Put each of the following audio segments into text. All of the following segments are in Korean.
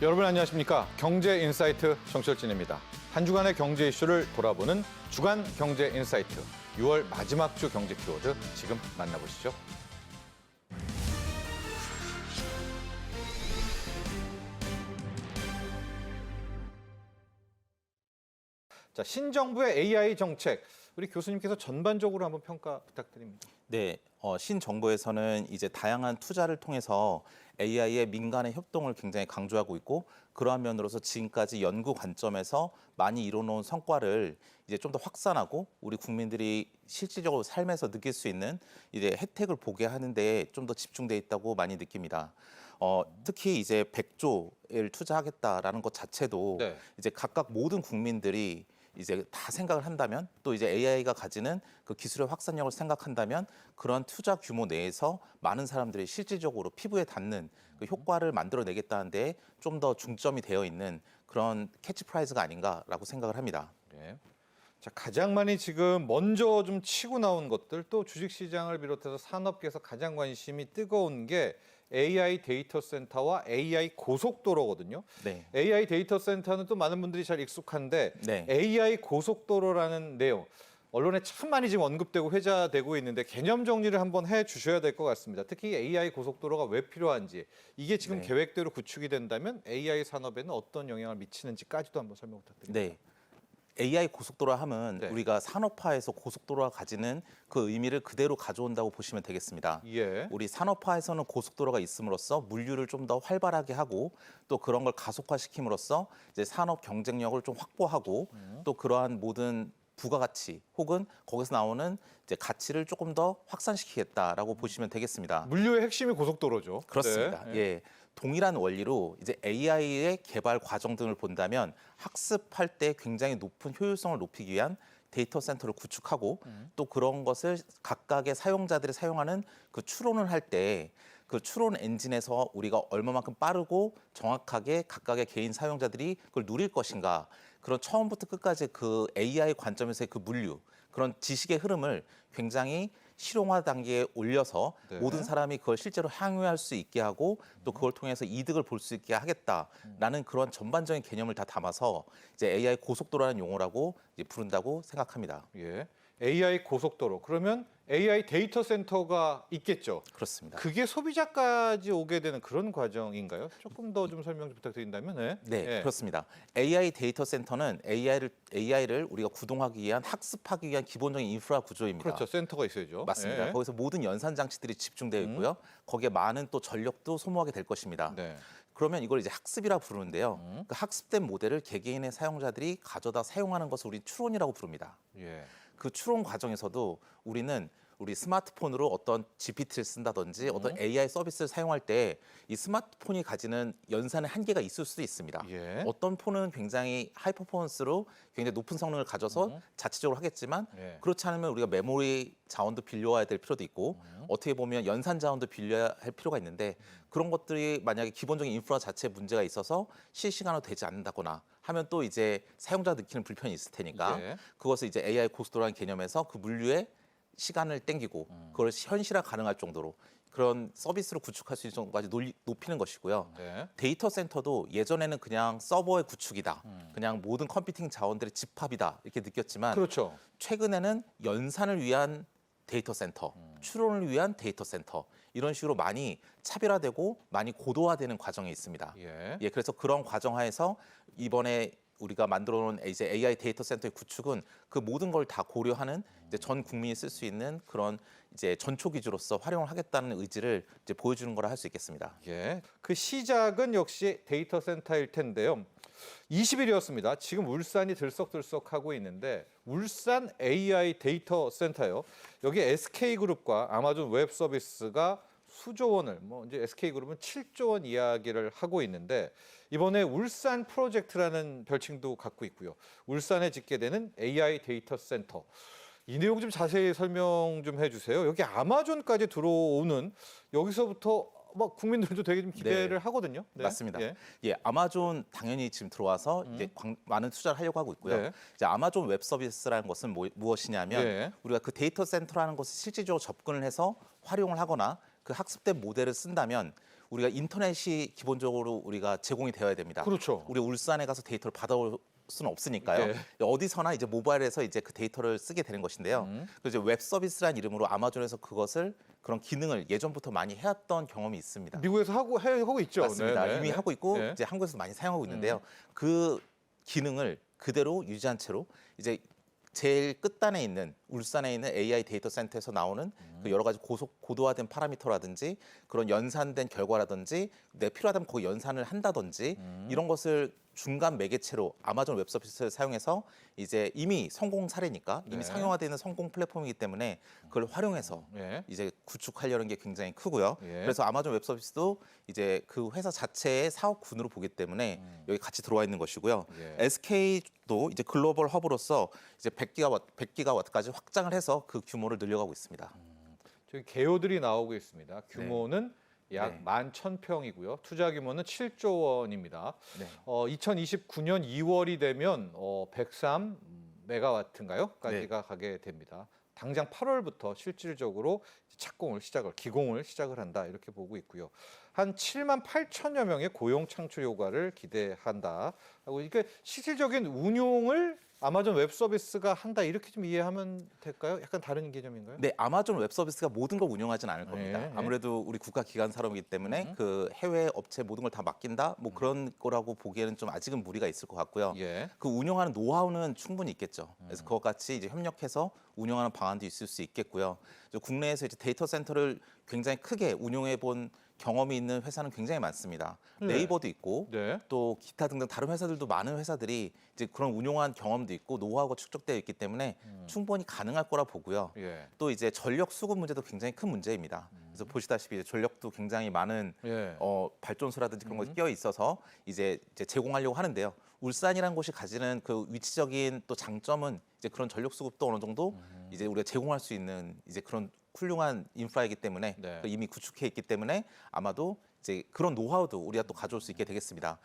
여러분 안녕하십니까? 경제인사이트 정철진입니다. 한 주간의 경제 이슈를 돌아보는 주간 경제인사이트 6월 마지막 주 경제 키워드 지금 만나보시죠. 자, 신정부의 AI 정책, 우리 교수님께서 전반적으로 한번 평가 부탁드립니다. 네, 신정부에서는 이제 다양한 투자를 통해서 AI의 민간의 협동을 굉장히 강조하고 있고 그러한 면으로서 지금까지 연구 관점에서 많이 이뤄놓은 성과를 이제 좀 더 확산하고 우리 국민들이 실질적으로 삶에서 느낄 수 있는 이제 혜택을 보게 하는데 좀 더 집중돼 있다고 많이 느낍니다. 특히 이제 100조를 투자하겠다라는 것 자체도 네. 이제 각각 모든 국민들이 이제 다 생각을 한다면 또 이제 AI가 가지는 그 기술의 확산력을 생각한다면 그런 투자 규모 내에서 많은 사람들이 실질적으로 피부에 닿는 그 효과를 만들어내겠다는 데 좀 더 중점이 되어 있는 그런 캐치프라이즈가 아닌가라고 생각을 합니다. 네. 자, 가장 많이 지금 먼저 좀 치고 나온 것들 또 주식시장을 비롯해서 산업계에서 가장 관심이 뜨거운 게 AI 데이터 센터와 AI 고속도로거든요. 네. AI 데이터 센터는 또 많은 분들이 잘 익숙한데 네. AI 고속도로라는 내용 언론에 참 많이 지금 언급되고 회자되고 있는데 개념 정리를 한번 해 주셔야 될 것 같습니다. 특히 AI 고속도로가 왜 필요한지 이게 지금 네. 계획대로 구축이 된다면 AI 산업에는 어떤 영향을 미치는지까지도 한번 설명 부탁드립니다. 네. AI 고속도로 하면 네. 우리가 산업화에서 고속도로가 가지는 그 의미를 그대로 가져온다고 보시면 되겠습니다. 예. 우리 산업화에서는 고속도로가 있음으로써 물류를 좀 더 활발하게 하고 또 그런 걸 가속화시킴으로써 이제 산업 경쟁력을 좀 확보하고 또 그러한 모든 부가가치 혹은 거기서 나오는 이제 가치를 조금 더 확산시키겠다라고 보시면 되겠습니다. 물류의 핵심이 고속도로죠. 그렇습니다. 네. 예. 동일한 원리로 이제 AI의 개발 과정 등을 본다면 학습할 때 굉장히 높은 효율성을 높이기 위한 데이터 센터를 구축하고 또 그런 것을 각각의 사용자들이 사용하는 그 추론을 할 때 그 추론 엔진에서 우리가 얼마만큼 빠르고 정확하게 각각의 개인 사용자들이 그걸 누릴 것인가 그런 처음부터 끝까지 그 AI 관점에서의 그 물류 그런 지식의 흐름을 굉장히 실용화 단계에 올려서 네. 모든 사람이 그걸 실제로 향유할 수 있게 하고 또 그걸 통해서 이득을 볼 수 있게 하겠다라는 그런 전반적인 개념을 다 담아서 이제 AI 고속도로라는 용어라고 이제 부른다고 생각합니다. 예. AI 고속도로. 그러면 AI 데이터 센터가 있겠죠. 그렇습니다. 그게 소비자까지 오게 되는 그런 과정인가요? 조금 더 좀 설명 좀 부탁드린다면. 네. 네, 예. 그렇습니다. AI 데이터 센터는 AI를 우리가 구동하기 위한 학습하기 위한 기본적인 인프라 구조입니다. 그렇죠. 센터가 있어야죠. 맞습니다. 예. 거기서 모든 연산 장치들이 집중되어 있고요. 거기에 많은 또 전력도 소모하게 될 것입니다. 네. 그러면 이걸 이제 학습이라 부르는데요. 그 학습된 모델을 개개인의 사용자들이 가져다 사용하는 것을 우리 추론이라고 부릅니다. 예. 그 추론 과정에서도 우리 스마트폰으로 어떤 GPT를 쓴다든지 어떤 AI 서비스를 사용할 때 이 스마트폰이 가지는 연산의 한계가 있을 수도 있습니다. 예. 어떤 폰은 굉장히 하이 퍼포먼스로 굉장히 높은 성능을 가져서 자체적으로 하겠지만 예. 그렇지 않으면 우리가 메모리 자원도 빌려와야 될 필요도 있고 어떻게 보면 연산 자원도 빌려야 할 필요가 있는데 그런 것들이 만약에 기본적인 인프라 자체에 문제가 있어서 실시간으로 되지 않는다거나 하면 또 이제 사용자가 느끼는 불편이 있을 테니까 예. 그것을 이제 AI 고속도로라는 개념에서 그 물류의 시간을 땡기고 그걸 현실화 가능할 정도로 그런 서비스를 구축할 수 있는 정도까지 높이는 것이고요. 네. 데이터 센터도 예전에는 그냥 서버의 구축이다. 그냥 모든 컴퓨팅 자원들의 집합이다. 이렇게 느꼈지만 그렇죠. 최근에는 연산을 위한 데이터 센터, 추론을 위한 데이터 센터 이런 식으로 많이 차별화되고 많이 고도화되는 과정이 있습니다. 예. 예, 그래서 그런 과정 하에서 이번에 우리가 만들어 놓은 이제 AI 데이터 센터의 구축은 그 모든 걸 다 고려하는 이제 전 국민이 쓸 수 있는 그런 이제 전초 기주로서 활용을 하겠다는 의지를 이제 보여주는 거라 할 수 있겠습니다. 예. 그 시작은 역시 데이터 센터일 텐데요. 20일이었습니다. 지금 울산이 들썩들썩하고 있는데 울산 AI 데이터 센터요. 여기 SK그룹과 아마존 웹 서비스가 수조 원을 이제 SK그룹은 7조 원 이야기를 하고 있는데 이번에 울산 프로젝트라는 별칭도 갖고 있고요. 울산에 짓게 되는 AI 데이터 센터. 이 내용 좀 자세히 설명 좀 해주세요. 여기 아마존까지 들어오는 여기서부터 국민들도 되게 좀 기대를 네. 하거든요. 네. 맞습니다. 예. 예, 아마존 당연히 지금 들어와서 이제 많은 투자를 하려고 하고 있고요. 네. 이제 아마존 웹 서비스라는 것은 무엇이냐면 예. 우리가 그 데이터 센터라는 것을 실질적으로 접근을 해서 활용을 하거나 그 학습된 모델을 쓴다면 우리가 인터넷이 기본적으로 우리가 제공이 되어야 됩니다. 그렇죠. 우리 울산에 가서 데이터를 받아올 수는 없으니까요. 네. 어디서나 이제 모바일에서 이제 그 데이터를 쓰게 되는 것인데요. 그래서 이제 웹 서비스라는 이름으로 아마존에서 그런 기능을 예전부터 많이 해왔던 경험이 있습니다. 미국에서 하고 있죠. 맞습니다. 네, 네, 이미 네. 하고 있고 네. 이제 한국에서 많이 사용하고 있는데요. 그 기능을 그대로 유지한 채로 이제 제일 끝단에 있는 울산에 있는 AI 데이터 센터에서 나오는 그 여러 가지 고도화된 파라미터라든지 그런 연산된 결과라든지 내 필요하다면 거기 연산을 한다든지 이런 것을 중간 매개체로 아마존 웹 서비스를 사용해서 이제 이미 성공 사례니까 이미 네. 상용화되는 성공 플랫폼이기 때문에 그걸 활용해서 예. 이제 구축하려는 게 굉장히 크고요. 예. 그래서 아마존 웹 서비스도 이제 그 회사 자체의 사업군으로 보기 때문에 여기 같이 들어와 있는 것이고요. 예. SK도 이제 글로벌 허브로서 이제 100기가와트까지 확장을 해서 그 규모를 늘려가고 있습니다. 저기 개요들이 나오고 있습니다. 규모는 약 네. 11,000평이고요. 투자 규모는 7조 원입니다. 네. 2029년 2월이 되면 103 메가와트인가요?까지가 가게 됩니다. 당장 8월부터 실질적으로 기공을 시작을 한다 이렇게 보고 있고요. 한 7만 8천여 명의 고용 창출 효과를 기대한다. 하고 이게 실질적인 운용을 아마존 웹 서비스가 한다 이렇게 좀 이해하면 될까요? 약간 다른 개념인가요? 네, 아마존 웹 서비스가 모든 걸 운영하진 않을 겁니다. 네. 아무래도 우리 국가 기관 산업이기 때문에 그 해외 업체 모든 걸 다 맡긴다, 뭐 그런 거라고 보기에는 좀 아직은 무리가 있을 것 같고요. 예. 그 운영하는 노하우는 충분히 있겠죠. 그래서 그와 같이 이제 협력해서 운영하는 방안도 있을 수 있겠고요. 국내에서 이제 데이터 센터를 굉장히 크게 운영해 본 경험이 있는 회사는 굉장히 많습니다. 네. 네이버도 있고 네. 또 기타 등등 다른 회사들도 많은 회사들이 이제 그런 운용한 경험도 있고 노하우가 축적되어 있기 때문에 충분히 가능할 거라 보고요. 예. 또 이제 전력 수급 문제도 굉장히 큰 문제입니다. 그래서 보시다시피 이제 전력도 굉장히 많은 예. 발전소라든지 그런 것이 끼어 있어서 이제 제공하려고 하는데요. 울산이라는 곳이 가지는 그 위치적인 또 장점은 이제 그런 전력 수급도 어느 정도 이제 우리가 제공할 수 있는 이제 그런 훌륭한 인프라이기 때문에 네. 이미 구축해 있기 때문에 아마도 이제 그런 노하우도 우리가 또 가져올 수 있게 되겠습니다.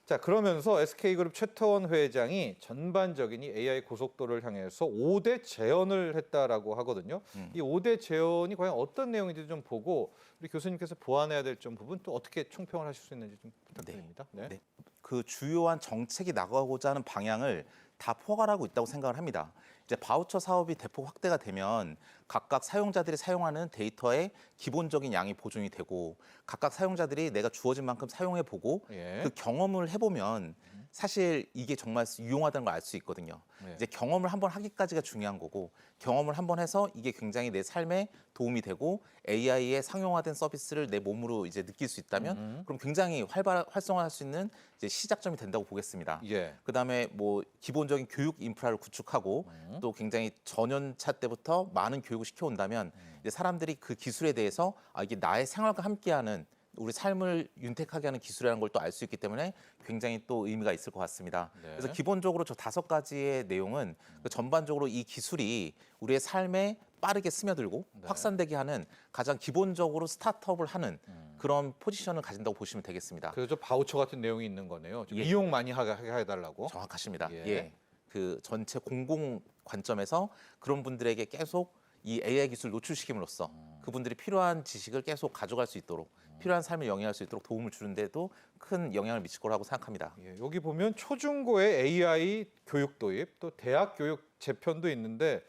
자, 그러면서 SK그룹 최태원 회장이 전반적인 이 AI 고속도로를 향해서 5대 제언을 했다라고 하거든요. 이 5대 제언이 과연 어떤 내용인지 좀 보고 우리 교수님께서 보완해야 될 점 부분 또 어떻게 총평을 하실 수 있는지 좀 부탁드립니다. 네. 네. 그 주요한 정책이 나가고자 하는 방향을 다 포괄하고 있다고 생각을 합니다. 이제 바우처 사업이 대폭 확대가 되면 각각 사용자들이 사용하는 데이터의 기본적인 양이 보존이 되고 각각 사용자들이 내가 주어진 만큼 사용해 보고 예. 그 경험을 해보면 사실 이게 정말 유용하다는 걸 알 수 있거든요. 네. 이제 경험을 한번 하기까지가 중요한 거고 경험을 한번 해서 이게 굉장히 내 삶에 도움이 되고 AI의 상용화된 서비스를 내 몸으로 이제 느낄 수 있다면 그럼 굉장히 활성화할 수 있는 이제 시작점이 된다고 보겠습니다. 예. 그다음에 뭐 기본적인 교육 인프라를 구축하고 또 굉장히 전연차 때부터 많은 교육을 시켜온다면 이제 사람들이 그 기술에 대해서 이게 나의 생활과 함께하는 우리 삶을 윤택하게 하는 기술이라는 걸 또 알 수 있기 때문에 굉장히 또 의미가 있을 것 같습니다. 네. 그래서 기본적으로 저 5가지의 내용은 그 전반적으로 이 기술이 우리의 삶에 빠르게 스며들고 확산되게 하는 가장 기본적으로 스타트업을 하는 그런 포지션을 가진다고 보시면 되겠습니다. 그래서 바우처 같은 내용이 있는 거네요. 좀 예. 이용 많이 하게 해달라고. 정확하십니다. 예. 예. 그 전체 공공 관점에서 그런 분들에게 계속 이 AI 기술 노출시킴으로써 그분들이 필요한 지식을 계속 가져갈 수 있도록 필요한 삶을 영위할 수 있도록 도움을 주는데도 큰 영향을 미칠 거라고 생각합니다. 예, 여기 보면 초중고의 AI 교육 도입, 또 대학 교육 재편도 있는데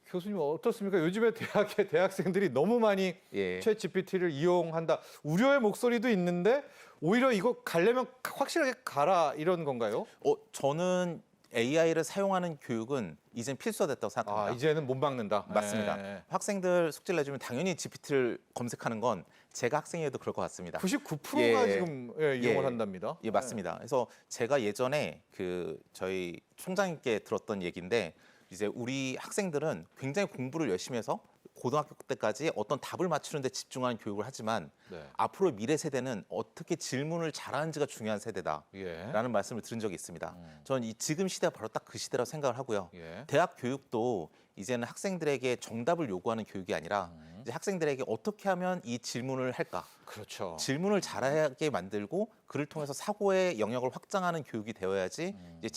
교수님 어떻습니까? 요즘에 대학생들이 너무 많이 예. 챗 GPT를 이용한다. 우려의 목소리도 있는데 오히려 이거 가려면 확실하게 가라 이런 건가요? 저는 AI를 사용하는 교육은 이젠 필수가 됐다고 생각합니다. 이제는 못 막는다. 맞습니다. 예. 학생들 숙제를 내주면 당연히 GPT를 검색하는 건 제가 학생이어도 그럴 것 같습니다. 99%가 예. 지금 이용을 한답니다. 예, 맞습니다. 그래서 제가 예전에 그 저희 총장님께 들었던 얘기인데 이제 우리 학생들은 굉장히 공부를 열심히 해서 고등학교 때까지 어떤 답을 맞추는 데 집중하는 교육을 하지만 네. 앞으로 미래 세대는 어떻게 질문을 잘하는지가 중요한 세대다라는 예. 말씀을 들은 적이 있습니다. 저는 이 지금 시대가 바로 딱 그 시대라고 생각을 하고요. 예. 대학 교육도 이제는 학생들에게 정답을 요구하는 교육이 아니라 이제 학생들에게 어떻게 하면 이 질문을 할까? 그렇죠. 질문을 잘하게 만들고 그를 통해서 사고의 영역을 확장하는 교육이 되어야지 이제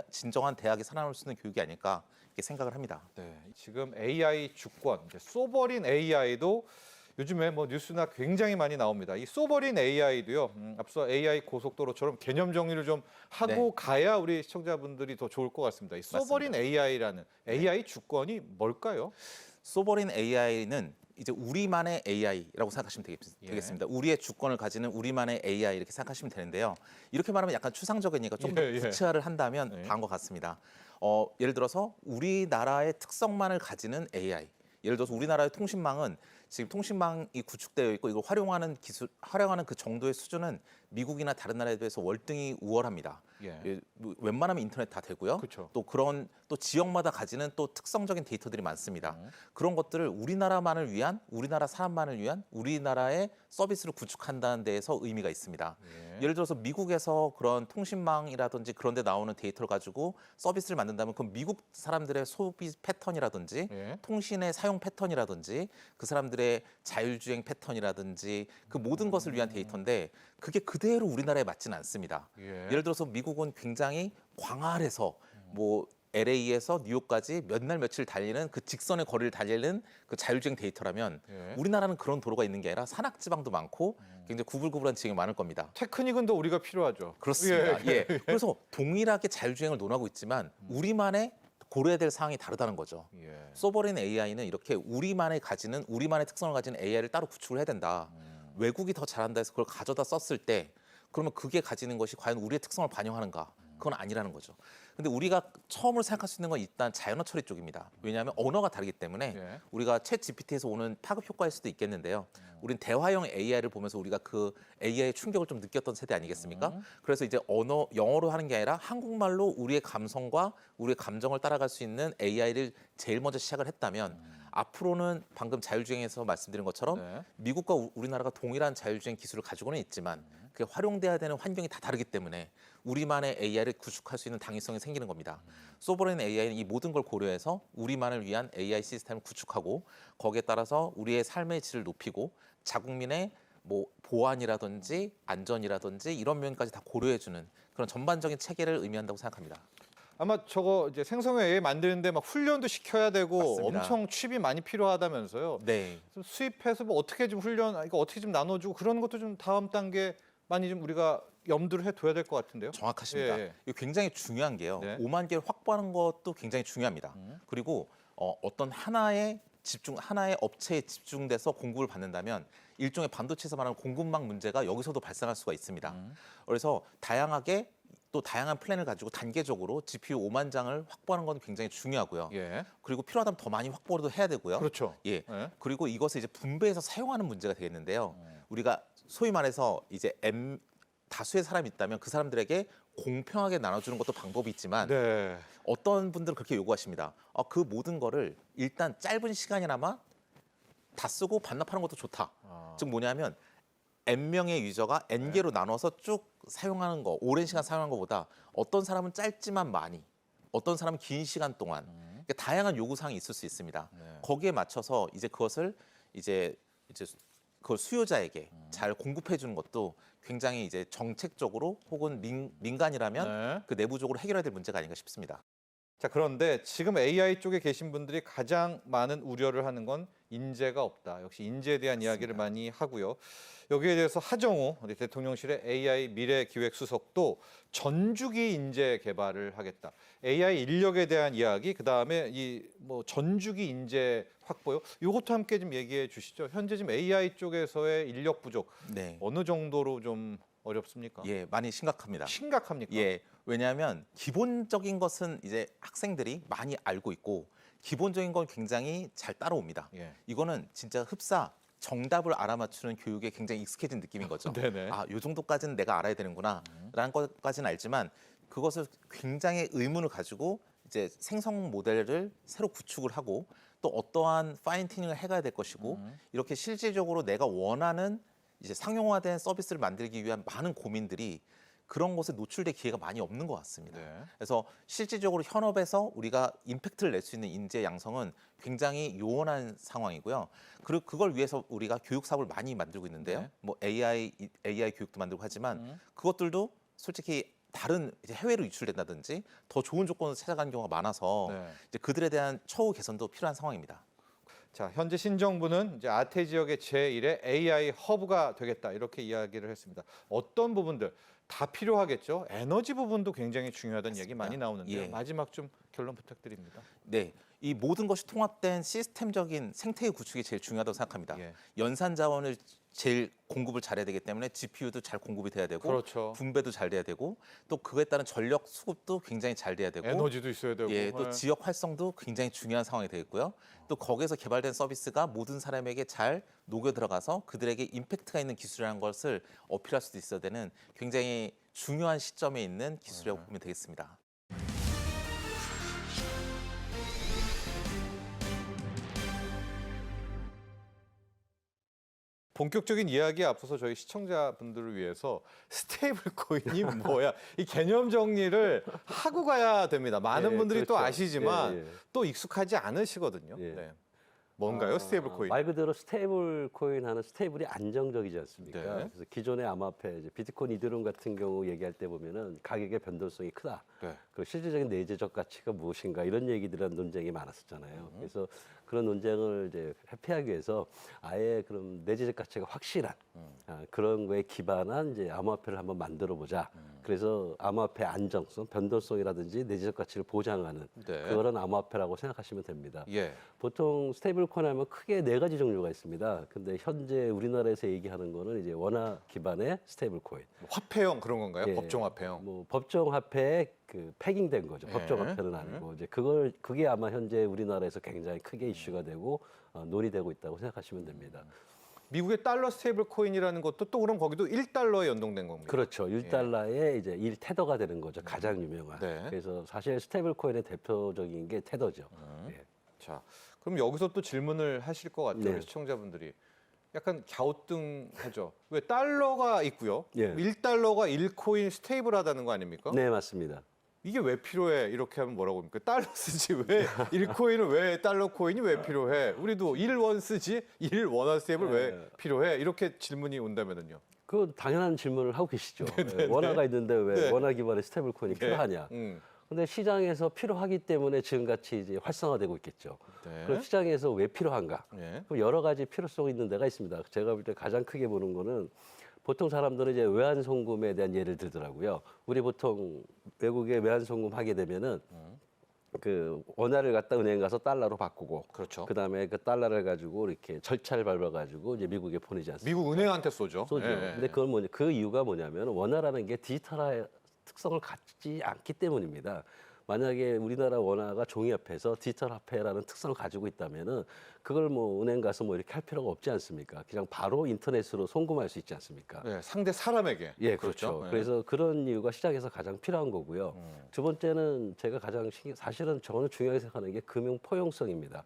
진정한 대학이 살아남을 수 있는 교육이 아닐까 이렇게 생각을 합니다. 네, 지금 AI 주권, 이제 소버린 AI도 요즘에 뭐 뉴스나 굉장히 많이 나옵니다. 이 소버린 AI도요. 앞서 AI 고속도로처럼 개념 정리를 좀 하고 가야 우리 시청자분들이 더 좋을 것 같습니다. 이 소버린 맞습니다. AI라는 AI 주권이 뭘까요? 소버린 AI는 이제 우리만의 AI라고 생각하시면 예. 되겠습니다. 우리의 주권을 가지는 우리만의 AI 이렇게 생각하시면 되는데요. 이렇게 말하면 약간 추상적이니까 좀 더 예, 예. 구체화를 한다면 네. 다음 것 같습니다. 예를 들어서 우리나라의 특성만을 가지는 AI. 예를 들어서 우리나라의 통신망은 지금 통신망이 구축되어 있고 이걸 활용하는 그 정도의 수준은 미국이나 다른 나라에 비해서 월등히 우월합니다. 예. 예, 뭐 웬만하면 인터넷 다 되고요. 그쵸. 또 그런 또 지역마다 가지는 또 특성적인 데이터들이 많습니다. 그런 것들을 우리나라만을 위한, 우리나라 사람만을 위한 우리나라의 서비스를 구축한다는 데에서 의미가 있습니다. 예. 예를 들어서 미국에서 그런 통신망이라든지 그런 데 나오는 데이터를 가지고 서비스를 만든다면 그럼 미국 사람들의 소비 패턴이라든지 예. 통신의 사용 패턴이라든지 그 사람들의 자율주행 패턴이라든지 그 모든 것을 위한 데이터인데 그게 그대로 우리나라에 맞지는 않습니다. 예. 예를 들어서 미국은 굉장히 광활해서 뭐 LA에서 뉴욕까지 몇 날 며칠 달리는 그 직선의 거리를 달리는 그 자율주행 데이터라면 예. 우리나라는 그런 도로가 있는 게 아니라 산악 지방도 많고 굉장히 구불구불한 지역이 많을 겁니다. 테크닉은 더 우리가 필요하죠. 그렇습니다. 예. 그래서 동일하게 자율주행을 논하고 있지만 우리만의 고려해야 될 사항이 다르다는 거죠. 예. 소버린 AI는 이렇게 우리만의 특성을 가진 AI를 따로 구축을 해야 된다. 외국이 더 잘한다 해서 그걸 가져다 썼을 때 그러면 그게 가지는 것이 과연 우리의 특성을 반영하는가? 그건 아니라는 거죠. 근데 우리가 처음으로 생각할 수 있는 건 일단 자연어 처리 쪽입니다. 왜냐하면 언어가 다르기 때문에 예. 우리가 챗 GPT에서 오는 파급 효과일 수도 있겠는데요. 우린 대화형 AI를 보면서 우리가 그 AI의 충격을 좀 느꼈던 세대 아니겠습니까? 그래서 이제 영어로 하는 게 아니라 한국말로 우리의 감성과 우리의 감정을 따라갈 수 있는 AI를 제일 먼저 시작을 했다면 앞으로는 방금 자율주행에서 말씀드린 것처럼 네. 미국과 우리나라가 동일한 자율주행 기술을 가지고는 있지만 그게 활용돼야 되는 환경이 다 다르기 때문에 우리만의 AI를 구축할 수 있는 당위성이 생기는 겁니다. 소버린 AI는 이 모든 걸 고려해서 우리만을 위한 AI 시스템을 구축하고 거기에 따라서 우리의 삶의 질을 높이고 자국민의 뭐 보안이라든지 안전이라든지 이런 면까지 다 고려해주는 그런 전반적인 체계를 의미한다고 생각합니다. 아마 저거 이제 생성형 AI 만드는데 막 훈련도 시켜야 되고 맞습니다. 엄청 칩이 많이 필요하다면서요. 네. 좀 수입해서 뭐 어떻게 좀 이거 어떻게 좀 나눠주고 그런 것도 좀 다음 단계 많이 좀 우리가 염두를 해둬야 될 것 같은데요. 정확하십니다. 예, 예. 이거 굉장히 중요한 게요. 네. 5만 개를 확보하는 것도 굉장히 중요합니다. 그리고 어떤 하나의 업체에 집중돼서 공급을 받는다면 일종의 반도체에서 말하는 공급망 문제가 여기서도 발생할 수가 있습니다. 그래서 또 다양한 플랜을 가지고 단계적으로 GPU 5만 장을 확보하는 건 굉장히 중요하고요. 예. 그리고 필요하다면 더 많이 확보도 해야 되고요. 그렇죠. 예. 예. 그리고 이것을 이제 분배해서 사용하는 문제가 되겠는데요. 우리가 소위 말해서 이제 다수의 사람이 있다면 그 사람들에게 공평하게 나눠주는 것도 방법이 있지만 네. 어떤 분들은 그렇게 요구하십니다. 그 모든 거를 일단 짧은 시간이나마 다 쓰고 반납하는 것도 좋다. 즉 뭐냐면 N명의 유저가 N개로 나눠서 쭉 사용하는 거, 오랜 시간 사용하는 것보다 어떤 사람은 짧지만 많이, 어떤 사람은 긴 시간 동안 그러니까 다양한 요구사항이 있을 수 있습니다. 네. 거기에 맞춰서 이제 그것을 그걸 수요자에게 잘 공급해 주는 것도 굉장히 이제 정책적으로 혹은 민간이라면 네. 그 내부적으로 해결해야 될 문제가 아닌가 싶습니다. 자, 그런데 지금 AI 쪽에 계신 분들이 가장 많은 우려를 하는 건 인재가 없다. 역시 인재에 대한 이야기를 많이 하고요. 여기에 대해서 하정우 대통령실의 AI 미래기획수석도 전주기 인재 개발을 하겠다. AI 인력에 대한 이야기, 그다음에 이 뭐 전주기 인재 확보요. 이것도 함께 좀 얘기해 주시죠. 현재 지금 AI 쪽에서의 인력 부족 네. 어느 정도로 좀 어렵습니까? 예, 많이 심각합니다. 심각합니까? 예, 왜냐하면 기본적인 것은 이제 학생들이 많이 알고 있고 기본적인 건 굉장히 잘 따라옵니다. 예. 이거는 진짜 흡사 정답을 알아맞추는 교육에 굉장히 익숙해진 느낌인 거죠. 네네. 요 정도까지는 내가 알아야 되는구나라는 것까지는 알지만 그것을 굉장히 의문을 가지고 이제 생성 모델을 새로 구축을 하고 또 어떠한 파인 튜닝을 해가야 될 것이고 이렇게 실질적으로 내가 원하는 이제 상용화된 서비스를 만들기 위한 많은 고민들이 그런 것에 노출될 기회가 많이 없는 것 같습니다. 네. 그래서 실질적으로 현업에서 우리가 임팩트를 낼 수 있는 인재 양성은 굉장히 요원한 상황이고요. 그리고 그걸 위해서 우리가 교육 사업을 많이 만들고 있는데요. 네. 뭐 AI 교육도 만들고 하지만 그것들도 솔직히 다른 이제 해외로 유출된다든지 더 좋은 조건을 찾아가는 경우가 많아서 네. 이제 그들에 대한 처우 개선도 필요한 상황입니다. 자, 현재 신정부는 이제 아태 지역의 제1의 AI 허브가 되겠다 이렇게 이야기를 했습니다. 어떤 부분들 다 필요하겠죠. 에너지 부분도 굉장히 중요하다는 얘기 많이 나오는데요. 예. 마지막 좀 결론 부탁드립니다. 네, 이 모든 것이 통합된 시스템적인 생태계 구축이 제일 중요하다고 생각합니다. 예. 연산 자원을 제일 공급을 잘해야 되기 때문에 GPU도 잘 공급이 돼야 되고 그렇죠. 분배도 잘 돼야 되고 또 그에 따른 전력 수급도 굉장히 잘 돼야 되고 에너지도 있어야 되고. 예, 또 예. 지역 활성도 굉장히 중요한 상황이 되겠고요. 또 거기에서 개발된 서비스가 모든 사람에게 잘 녹여 들어가서 그들에게 임팩트가 있는 기술이라는 것을 어필할 수도 있어야 되는 굉장히 중요한 시점에 있는 기술이라고 보면 되겠습니다. 본격적인 이야기에 앞서서 저희 시청자분들을 위해서 스테이블 코인이 뭐야? 이 개념 정리를 하고 가야 됩니다. 많은 예, 분들이 또 그렇죠. 아시지만 예, 예. 또 익숙하지 않으시거든요. 예. 네. 뭔가요, 스테이블 코인? 말 그대로 스테이블 코인 하는 스테이블이 안정적이지 않습니까? 네. 그래서 기존의 암호화폐, 이제 비트코인, 이더리움 같은 경우 얘기할 때 보면은 가격의 변동성이 크다. 네. 그리고 실질적인 내재적 가치가 무엇인가 이런 얘기들은 논쟁이 많았었잖아요. 그래서 그런 논쟁을 이제 회피하기 위해서 아예 그런 내재적 가치가 확실한 그런 거에 기반한 이제 암호화폐를 한번 만들어 보자. 그래서 암호화폐 안정성, 변동성이라든지 내재적 가치를 보장하는 네. 그런 암호화폐라고 생각하시면 됩니다. 예. 보통 스테이블 코인 하면 크게 네 가지 종류가 있습니다. 근데 현재 우리나라에서 얘기하는 거는 이제 원화 기반의 스테이블 코인. 화폐형 그런 건가요? 예. 법정 화폐형. 뭐 법정 화폐에 그 패깅된 거죠. 예. 법정 화폐는 아니고 이제 그게 아마 현재 우리나라에서 굉장히 크게 이슈가 되고 논의되고 있다고 생각하시면 됩니다. 미국의 달러 스테이블 코인이라는 것도 또 그럼 거기도 1달러에 연동된 겁니다. 그렇죠. 1달러에 이제 1테더가 되는 거죠. 가장 유명한. 네. 그래서 사실 스테이블 코인의 대표적인 게 테더죠. 예. 자, 그럼 여기서 또 질문을 하실 것 같아요, 네. 우리 시청자분들이. 약간 갸우뚱하죠. 왜 달러가 있고요. 예. 1달러가 1코인 스테이블하다는 거 아닙니까? 네, 맞습니다. 이게 왜 필요해? 이렇게 하면 뭐라고 합니까? 달러 쓰지 왜 1코인은 왜 달러 코인이 왜 필요해? 우리도 1원 쓰지 1원화 스테이블 왜 네. 필요해? 이렇게 질문이 온다면은요. 그 당연한 질문을 하고 계시죠. 예, 원화가 있는데 왜 네. 원화 기반의 스테이블 코인이 필요하냐? 근데 시장에서 필요하기 때문에 지금같이 이제 활성화되고 있겠죠. 네. 그럼 시장에서 왜 필요한가? 예. 그럼 여러 가지 필요성이 있는 데가 있습니다. 제가 볼 때 가장 크게 보는 거는 보통 사람들은 이제 외환 송금에 대한 예를 들더라고요. 우리 보통 외국에 외환 송금 하게 되면은 그 원화를 갖다 은행 가서 달러로 바꾸고 그렇죠. 그다음에 그 달러를 가지고 이렇게 절차를 밟아 가지고 이제 미국에 보내지 않습니까? 미국 은행한테 쏘죠. 쏘죠. 예, 예. 근데 그건 뭐냐? 그 이유가 뭐냐면 원화라는 게 디지털의 특성을 갖지 않기 때문입니다. 만약에 우리나라 원화가 종이화폐에서 디지털 화폐라는 특성을 가지고 있다면은 그걸 뭐 은행 가서 뭐 이렇게 할 필요가 없지 않습니까? 그냥 바로 인터넷으로 송금할 수 있지 않습니까? 예, 상대 사람에게. 예, 그렇죠. 예. 그래서 그런 이유가 시장에서 가장 필요한 거고요. 두 번째는 제가 가장 사실은 저는 중요하게 생각하는 게 금융 포용성입니다.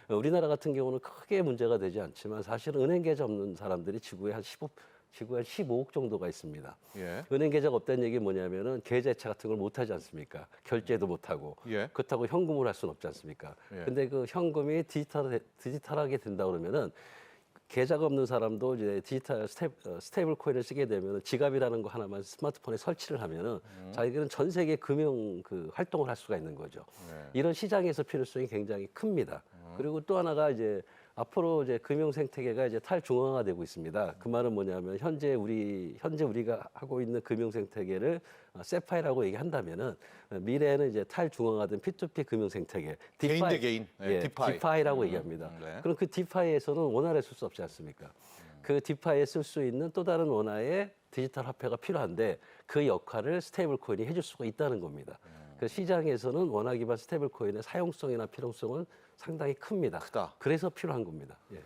우리나라 같은 경우는 크게 문제가 되지 않지만 사실은 은행 계좌 없는 사람들이 지구에 한 15억 정도가 있습니다. 예. 은행 계좌가 없다는 얘기 뭐냐면은 계좌이체 같은 걸 못 하지 않습니까? 결제도 못 하고. 예. 그렇다고 현금을 할 수는 없지 않습니까? 예. 근데 그 현금이 디지털하게 된다 그러면은 계좌가 없는 사람도 이제 디지털 스테이블 코인을 쓰게 되면 지갑이라는 거 하나만 스마트폰에 설치를 하면은 자기들은 전 세계 금융 그 활동을 할 수가 있는 거죠. 네. 이런 시장에서 필요성이 굉장히 큽니다. 그리고 또 하나가 이제 앞으로 이제 금융 생태계가 이제 탈중앙화되고 있습니다. 그 말은 뭐냐면 현재 우리가 하고 있는 금융 생태계를 세파이라고 얘기한다면은 미래에는 이제 탈중앙화된 P2P 금융 생태계, 개인 대 개인, 예, 디파이. 디파이라고 얘기합니다. 네. 그럼 그 디파이에서는 원화를 쓸 수 없지 않습니까? 그 디파이에 쓸 수 있는 또 다른 원화의 디지털 화폐가 필요한데 그 역할을 스테이블 코인이 해줄 수가 있다는 겁니다. 그 시장에서는 원화 기반 스테이블 코인의 사용성이나 필요성은 상당히 큽니다. 크다. 그래서 필요한 겁니다. 예.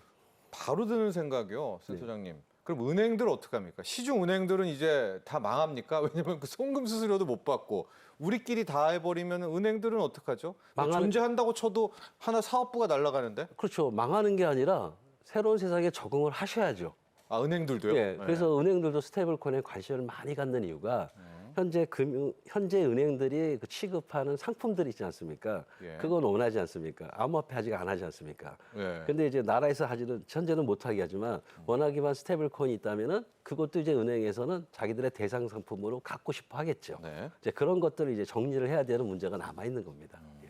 바로 드는 생각이요, 센터장님. 그럼 은행들 어떡합니까? 시중 은행들은 이제 다 망합니까? 왜냐면 그 송금 수수료도 못 받고 우리끼리 다 해버리면 은행들은 어떡하죠? 뭐 망하는- 존재한다고 쳐도 하나 사업부가 날아가는데? 그렇죠. 망하는 게 아니라 새로운 세상에 적응을 하셔야죠. 아, 은행들도요? 예, 그래서 은행들도 스테이블 코인에 관심을 많이 갖는 이유가 현재 은행들이 그 취급하는 상품들이 있지 않습니까? 예. 그건 원하지 않습니까? 암호화폐 아직 안 하지 않습니까? 예. 근데 이제 나라에서 현재는 못하게 하지만 원화 기반 스테이블 코인이 있다면은 그것도 이제 은행에서는 자기들의 대상 상품으로 갖고 싶어 하겠죠. 네. 이제 그런 것들을 이제 정리를 해야 되는 문제가 남아 있는 겁니다. 예.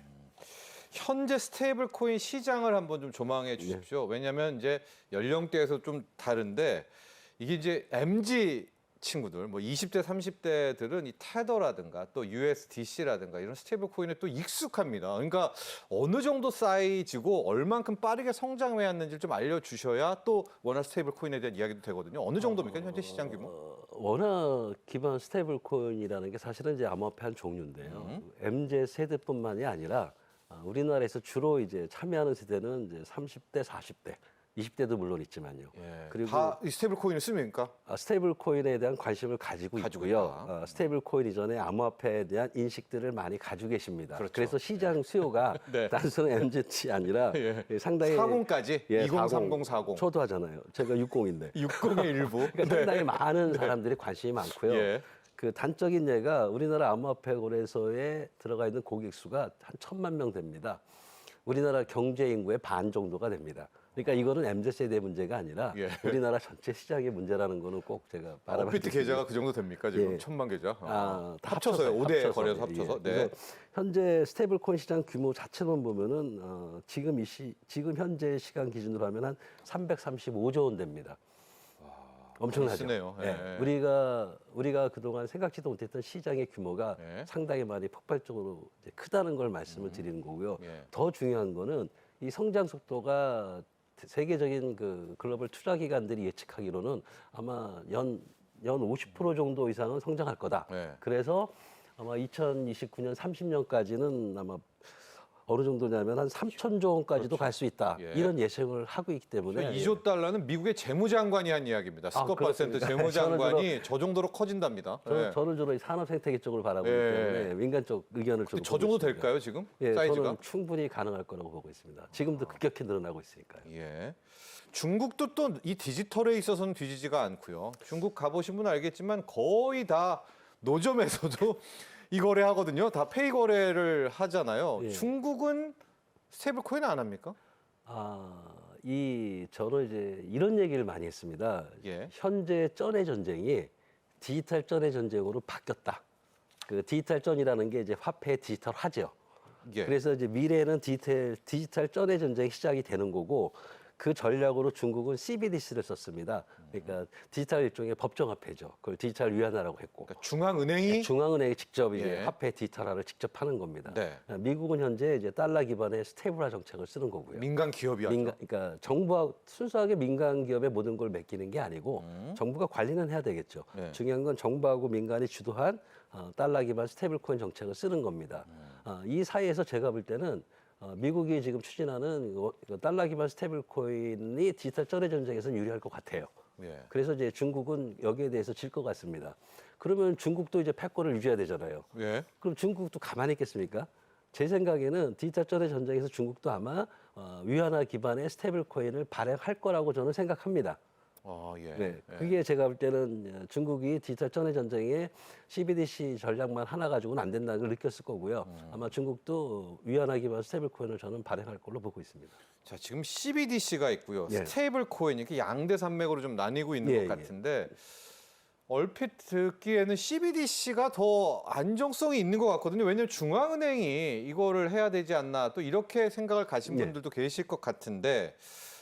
현재 스테이블 코인 시장을 한번 좀 조망해 주십시오. 왜냐하면 이제 연령대에서 좀 다른데 이게 이제 MZ 친구들, 뭐 20대, 30대들은 이 테더라든가 또 USDC라든가 이런 스테이블 코인에 또 익숙합니다. 그러니까 어느 정도 사이즈고 얼만큼 빠르게 성장해 왔는지 좀 알려주셔야 또 워낙 스테이블 코인에 대한 이야기도 되거든요. 어느 정도입니까 현재 시장 규모? 워낙 기반 스테이블 코인이라는 게 사실은 이제 암호화폐 한 종류인데요. MZ 세대뿐만이 아니라 우리나라에서 주로 이제 참여하는 세대는 이제 30대, 40대, 20대도 물론 있지만요. 예, 그리고 다 이 스테이블 코인을 씁니까? 스테이블 코인에 대한 관심을 가지고 가지고 있고요. 있다. 스테이블 코인 이전에 암호화폐에 대한 인식들을 많이 가지고 계십니다. 그렇죠. 그래서 시장 수요가 네. 단순 MZ이 아니라 예. 상당히 40까지? 예, 20, 30, 40. 저도 하잖아요. 제가 60인데. 60의 일부. 그러니까 상당히 많은 사람들이 관심이 많고요. 예. 그 단적인 예가 우리나라 암호화폐 거래소에 들어가 있는 고객 수가 한 1,000만 명 됩니다. 우리나라 경제 인구의 반 정도가 됩니다. 그러니까 이거는 MZ 세대 문제가 아니라 예. 우리나라 전체 시장의 문제라는 거는 꼭 제가 업비트 계좌가 그 정도 됩니까 지금? 예. 1000만 계좌? 다 합쳐서요. 5대 합쳐서. 거래소 합쳐서. 예. 네. 그래서 현재 스테이블 코인 시장 규모 자체만 보면은 지금 현재 시간 기준으로 하면 한 335조 원 됩니다. 엄청나죠. 쓰네요. 예. 예. 우리가 그동안 생각지도 못했던 시장의 규모가 예. 상당히 많이 폭발적으로 이제 크다는 걸 말씀을 드리는 거고요. 예. 더 중요한 거는 이 성장 속도가 세계적인 그 글로벌 투자 기관들이 예측하기로는 아마 연 50% 정도 이상은 성장할 거다. 예. 그래서 아마 2029년, 30년까지는 아마 어느 정도냐면 한 3천조 원까지도 갈 수 있다. 예. 이런 예상을 하고 있기 때문에 2조 달러는 미국의 재무장관이 한 이야기입니다. 스콧 바센트 그렇습니다. 재무장관이 저 정도로 커진답니다. 예. 저는 주로 이 산업 생태계 쪽을 바라보기 예. 때문에 민간 쪽 의견을 좀 저 보고 정도 있습니다. 될까요 지금? 예, 사이즈가? 저는 충분히 가능할 거라고 보고 있습니다. 지금도 급격히 늘어나고 있으니까요. 예. 중국도 또 이 디지털에 있어서는 뒤지지가 않고요. 중국 가보신 분은 알겠지만 거의 다 노점에서도 이 거래 하거든요. 다 페이 거래를 하잖아요. 예. 중국은 스테이블 코인 안 합니까? 저는 이제 이런 얘기를 많이 했습니다. 예. 현재 전의 전쟁이 디지털 전의 전쟁으로 바뀌었다. 그 디지털 전이라는 게 이제 화폐의 디지털화죠. 예. 그래서 이제 미래에는 디지털 전의 전쟁이 시작이 되는 거고 그 전략으로 중국은 CBDC를 썼습니다. 그러니까 디지털 일종의 법정화폐죠. 그걸 디지털 위안화라고 했고 그러니까 중앙은행이 중앙은행이 직접 이제 예. 화폐 디지털화를 직접 하는 겁니다. 네. 미국은 현재 이제 달러 기반의 스테이블화 정책을 쓰는 거고요. 민간 기업이 하죠. 그러니까 정부와 순수하게 민간 기업에 모든 걸 맡기는 게 아니고 정부가 관리는 해야 되겠죠. 네. 중요한 건 정부하고 민간이 주도한 달러 기반 스테이블 코인 정책을 쓰는 겁니다. 이 사이에서 제가 볼 때는 미국이 지금 추진하는 달러 기반 스테이블 코인이 디지털 전의 전쟁에서는 유리할 것 같아요. 예. 그래서 이제 중국은 여기에 대해서 질 것 같습니다. 그러면 중국도 이제 패권을 유지해야 되잖아요. 예. 그럼 중국도 가만히 있겠습니까? 제 생각에는 디지털 전의 전쟁에서 중국도 아마 위안화 기반의 스테이블 코인을 발행할 거라고 저는 생각합니다. 예. 네, 예. 그게 제가 볼 때는 중국이 디지털 전의 전쟁에 CBDC 전략만 하나 가지고는 안 된다는 걸 느꼈을 거고요. 아마 중국도 위안화 기반 스테이블 코인을 저는 발행할 걸로 보고 있습니다. 자, 지금 CBDC가 있고요. 예. 스테이블 코인 이렇게 양대 산맥으로 좀 나뉘고 있는 예, 것 같은데 얼핏 듣기에는 CBDC가 더 안정성이 있는 것 같거든요. 왜냐하면 중앙은행이 이거를 해야 되지 않나 또 이렇게 생각을 가신 예. 분들도 계실 것 같은데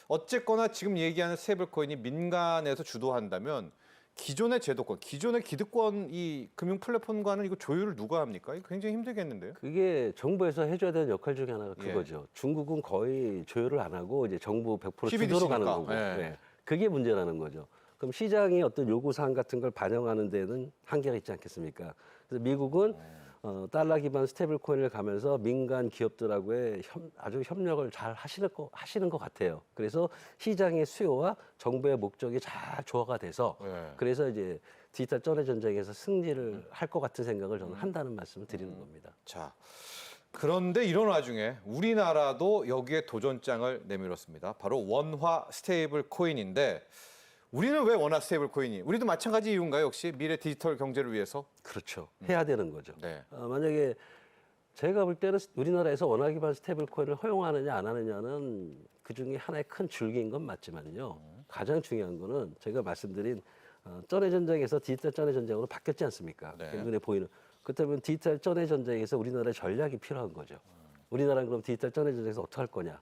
어쨌거나 지금 얘기하는 스테이블 코인이 민간에서 주도한다면 기존의 제도권, 기존의 기득권 이 금융 플랫폼과는 이거 조율을 누가 합니까? 이거 굉장히 힘들겠는데요. 그게 정부에서 해줘야 되는 역할 중에 하나가 예. 그거죠. 중국은 거의 조율을 안 하고 이제 정부 100% CBDC 주도로 가는 니까. 거고. 예. 네. 그게 문제라는 거죠. 그럼 시장이 어떤 요구사항 같은 걸 반영하는 데는 한계가 있지 않겠습니까? 그래서 미국은 달러 기반 스테이블 코인을 가면서 민간 기업들하고의 아주 협력을 잘 하시는 것 같아요. 그래서 시장의 수요와 정부의 목적이 잘 조화가 돼서 예. 그래서 이제 디지털 전의 전쟁에서 승리를 할 것 같은 생각을 저는 한다는 말씀을 드리는 겁니다. 자, 그런데 이런 와중에 우리나라도 여기에 도전장을 내밀었습니다. 바로 원화 스테이블 코인인데 우리는 왜 원화 스테이블 코인이? 우리도 마찬가지 이유인가요? 역시 미래 디지털 경제를 위해서? 그렇죠. 해야 되는 거죠. 네. 만약에 제가 볼 때는 우리나라에서 원화 기반 스테이블 코인을 허용하느냐 안 하느냐는 그 중에 하나의 큰 줄기인 건 맞지만요. 가장 중요한 거는 제가 말씀드린 전의 전쟁에서 디지털 전의 전쟁으로 바뀌었지 않습니까? 네. 눈에 보이는. 그렇다면 디지털 전의 전쟁에서 우리나라의 전략이 필요한 거죠. 우리나라는 그럼 디지털 전환 전쟁에서 어떻게 할 거냐.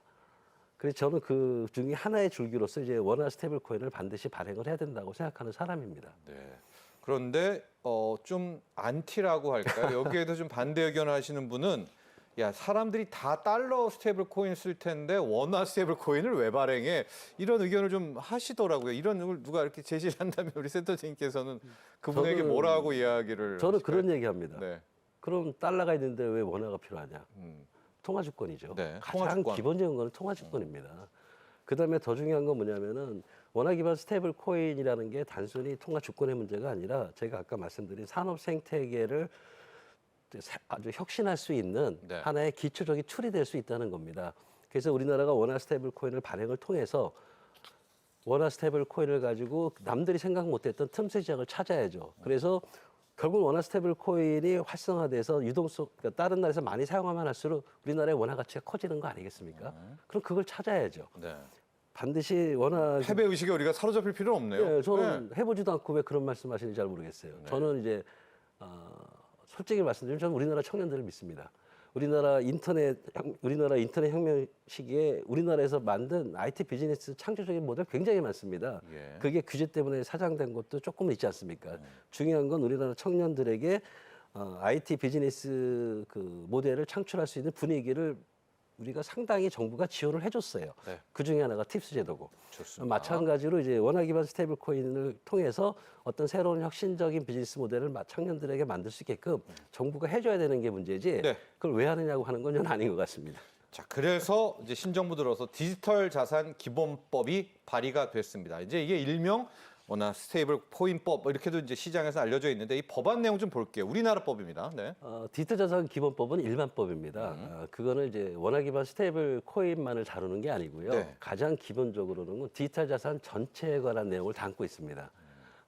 그래서 저는 그 중에 하나의 줄기로서 이제 원화 스테이블 코인을 반드시 발행을 해야 된다고 생각하는 사람입니다. 네. 그런데 좀 안티라고 할까요? 여기에도 좀 반대 의견을 하시는 분은 야, 사람들이 다 달러 스테이블 코인 쓸 텐데 원화 스테이블 코인을 왜 발행해? 이런 의견을 좀 하시더라고요. 이런 걸 누가 이렇게 제시를 한다면 우리 센터장님께서는 그분에게 저는- 뭐라고 이야기를 저는 하실까요? 그런 얘기합니다. 네. 그럼 달러가 있는데 왜 원화가 필요하냐? 음. 통화주권이죠. 네, 가장 통화주권. 기본적인 거는 통화주권입니다. 그다음에 더 중요한 건 뭐냐면은 원화 기반 스테이블 코인이라는 게 단순히 통화주권의 문제가 아니라 제가 아까 말씀드린 산업 생태계를 아주 혁신할 수 있는 네. 하나의 기초적인 툴이 될 수 있다는 겁니다. 그래서 우리나라가 원화 스테이블 코인을 발행을 통해서 원화 스테이블 코인을 가지고 남들이 생각 못했던 틈새 지역을 찾아야죠. 그래서 결국 원화 스테이블 코인이 활성화돼서 유동성, 그러니까 다른 나라에서 많이 사용하면 할수록 우리나라의 원화 가치가 커지는 거 아니겠습니까? 그럼 그걸 찾아야죠. 네. 반드시 원화 패배 의식에 우리가 사로잡힐 필요는 없네요. 예, 저는 해보지도 않고 왜 그런 말씀하시는지 잘 모르겠어요. 저는 이제 솔직히 말씀드리면 저는 우리나라 청년들을 믿습니다. 우리나라 인터넷 혁명 시기에 우리나라에서 만든 IT 비즈니스 창조적인 모델 굉장히 많습니다. 예. 그게 규제 때문에 사장된 것도 조금 있지 않습니까? 중요한 건 우리나라 청년들에게 IT 비즈니스 그 모델을 창출할 수 있는 분위기를 우리가 상당히 정부가 지원을 해줬어요. 네. 그 중에 하나가 팁스 제도고. 좋습니다. 마찬가지로 이제 원화 기반 스테이블 코인을 통해서 어떤 새로운 혁신적인 비즈니스 모델을 청년들에게 만들 수 있게끔 정부가 해줘야 되는 게 문제지. 네. 그걸 왜 하느냐고 하는 건 전 아닌 것 같습니다. 자, 그래서 이제 신정부 들어서 디지털 자산 기본법이 발의가 됐습니다. 이제 이게 일명 원화 스테이블 코인법 이렇게도 이제 시장에서 알려져 있는데 이 법안 내용 좀 볼게요. 우리나라 법입니다. 네. 디지털 자산 기본법은 일반법입니다. 그거는 이제 원화 기반 스테이블 코인만을 다루는 게 아니고요. 네. 가장 기본적으로는 디지털 자산 전체에 관한 내용을 담고 있습니다.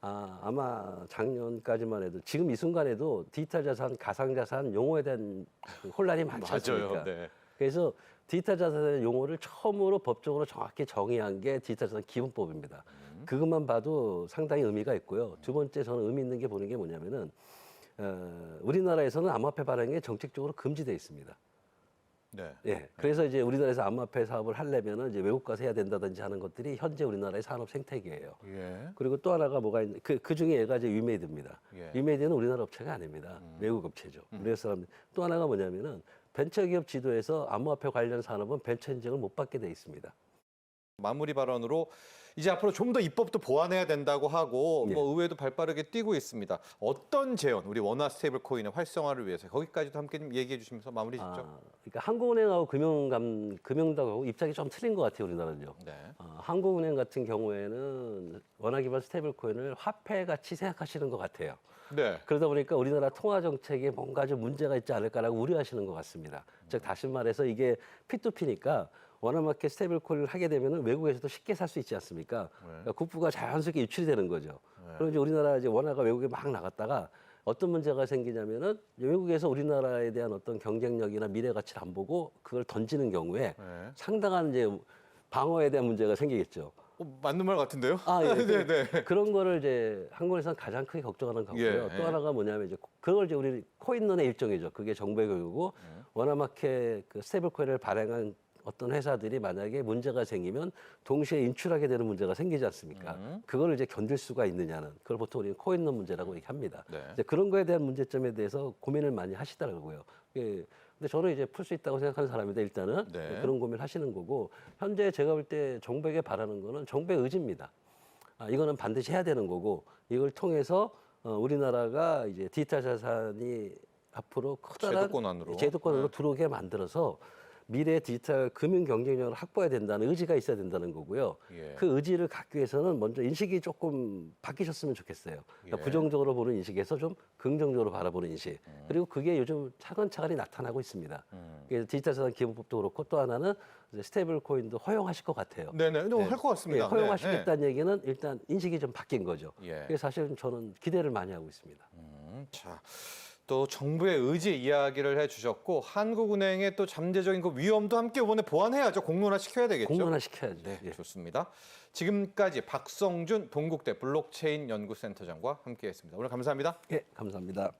아마 작년까지만 해도 지금 이 순간에도 디지털 자산, 가상 자산 용어에 대한 그 혼란이 많지 않습니까? 네. 그래서 디지털 자산의 용어를 처음으로 법적으로 정확히 정의한 게 디지털 자산 기본법입니다. 그것만 봐도 상당히 의미가 있고요. 두 번째 저는 의미 있는 게 보는 게 뭐냐면은 우리나라에서는 암호화폐 발행이 정책적으로 금지되어 있습니다. 네. 예. 그래서 이제 우리나라에서 암호화폐 사업을 하려면은 이제 외국 가서 해야 된다든지 하는 것들이 현재 우리나라의 산업 생태계예요. 예. 그리고 그리고 또 하나가 뭐가 있는 그 중에 얘가 이제 위메이드입니다. 예. 위메이드는 우리나라 업체가 아닙니다. 외국 업체죠. 우리나라 사람. 또 하나가 뭐냐면은 벤처기업 지도에서 암호화폐 관련 산업은 벤처 인증을 못 받게 돼 있습니다. 마무리 발언으로 이제 앞으로 좀 더 입법도 보완해야 된다고 하고 예. 뭐 의회도 발빠르게 뛰고 있습니다. 어떤 재원, 우리 원화 스테이블 코인의 활성화를 위해서 거기까지도 함께 좀 얘기해 주시면서 마무리 짓죠. 그러니까 한국은행하고 금융당하고 입장이 좀 틀린 것 같아요, 우리나라는요. 네. 한국은행 같은 경우에는 원화 기반 스테이블 코인을 화폐 같이 생각하시는 것 같아요. 네. 그러다 보니까 우리나라 통화 정책에 뭔가 좀 문제가 있지 않을까라고 우려하시는 것 같습니다. 즉 다시 말해서 이게 P2P니까 원화마켓 스테이블 코인을 하게 되면 외국에서도 쉽게 살 수 있지 않습니까? 그러니까 국부가 자연스럽게 유출이 되는 거죠. 그럼 이제 우리나라 이제 원화가 외국에 막 나갔다가 어떤 문제가 생기냐면은 외국에서 우리나라에 대한 어떤 경쟁력이나 미래 가치를 안 보고 그걸 던지는 경우에 네. 상당한 이제 방어에 대한 문제가 생기겠죠. 맞는 말 같은데요? 예. 네, 네. 그런 거를 이제 한국에서는 가장 크게 걱정하는 거고요. 예, 또 예. 하나가 뭐냐면 이제 그걸 이제 우리 코인론의 일종이죠. 그게 정부의 교육이고 원화마켓 그 스테이블 코인을 발행한 어떤 회사들이 만약에 문제가 생기면 동시에 인출하게 되는 문제가 생기지 않습니까? 그걸 이제 견딜 수가 있느냐는 그걸 보통 우리는 코인론 문제라고 얘기합니다. 네. 이제 그런 거에 대한 문제점에 대해서 고민을 많이 하시더라고요. 예. 근데 저는 이제 풀 수 있다고 생각하는 사람인데 일단은 네. 그런 고민을 하시는 거고 현재 제가 볼 때 정부에게 바라는 거는 정부의 의지입니다. 이거는 반드시 해야 되는 거고 이걸 통해서 우리나라가 이제 디지털 자산이 앞으로 커다란 제도권 안으로. 들어오게 만들어서 미래 디지털 금융 경쟁력을 확보해야 된다는 의지가 있어야 된다는 거고요. 예. 그 의지를 갖기 위해서는 먼저 인식이 조금 바뀌셨으면 좋겠어요. 그러니까 예. 부정적으로 보는 인식에서 좀 긍정적으로 바라보는 인식. 그리고 그게 요즘 차근차근히 나타나고 있습니다. 그래서 디지털 자산 기본법도 그렇고 또 하나는 이제 스테이블 코인도 허용하실 것 같아요. 네네. 할 것 같습니다. 예, 허용하시겠다는 얘기는 일단 인식이 좀 바뀐 거죠. 예. 그래서 사실은 저는 기대를 많이 하고 있습니다. 자, 또 정부의 의지 이야기를 해주셨고 한국은행의 또 잠재적인 그 위험도 함께 이번에 보완해야죠. 공론화 시켜야 되겠죠. 공론화 시켜야죠. 네, 예. 좋습니다. 지금까지 박성준 동국대 블록체인 연구센터장과 함께했습니다. 오늘 감사합니다. 예, 감사합니다.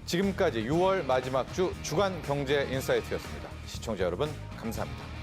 지금까지 6월 마지막 주 주간 경제 인사이트였습니다. 시청자 여러분 감사합니다.